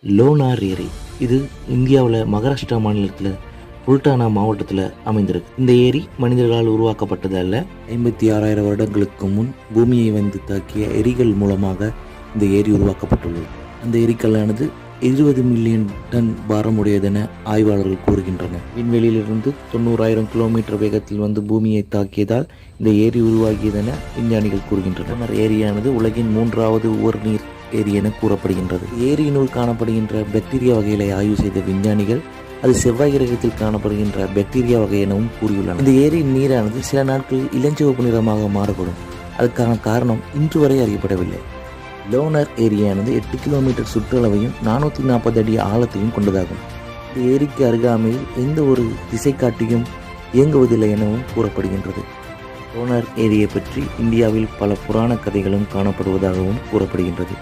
Lunar ஏரி இது இந்தியாவில் மகாராஷ்டிரா மாநிலத்தில் புல்டானா மாவட்டத்தில் அமைந்திருக்கு. இந்த ஏரி மனிதர்களால் உருவாக்கப்பட்டது அல்ல. 56,000 வருடங்களுக்கு முன் பூமியை வந்து தாக்கிய எரிகள் மூலமாக இந்த ஏரி உருவாக்கப்பட்டுள்ளது. அந்த எரிக்கல்லானது 20 மில்லியன் டன் பாரமுடையதென ஆய்வாளர்கள் கூறுகின்றனர். விண்வெளியிலிருந்து 90,000 கிலோமீட்டர் வேகத்தில் வந்து பூமியை தாக்கியதால் இந்த ஏரி உருவாகியதென விஞ்ஞானிகள் கூறுகின்றனர். ஏரியானது உலகின் 3வது உவர்நீர் ஏரி என கூறப்படுகின்றது. ஏரியினுள் காணப்படுகின்ற பாக்டீரியா வகைகளை ஆய்வு செய்த விஞ்ஞானிகள் அது செவ்வாய் கிரகத்தில் காணப்படுகின்ற பாக்டீரியா வகை எனவும் கூறியுள்ளனர். இந்த ஏரியின் நீரானது சில நாட்களில் இளஞ்சிவப்பு நிறமாக மாறுபடும். அதுக்கான காரணம் இன்று வரை அறியப்படவில்லை. லோனார் ஏரியானது 8 கிலோமீட்டர் சுற்றளவையும் 440 அடி ஆழத்தையும் கொண்டதாகும். இந்த ஏரிக்கு அருகாமையில் எந்த ஒரு திசைக்காட்டியும் இயங்குவதில்லை எனவும் கூறப்படுகின்றது. லோனார் ஏரியை பற்றி இந்தியாவில் பல புராண கதைகளும் காணப்படுவதாகவும் கூறப்படுகின்றது.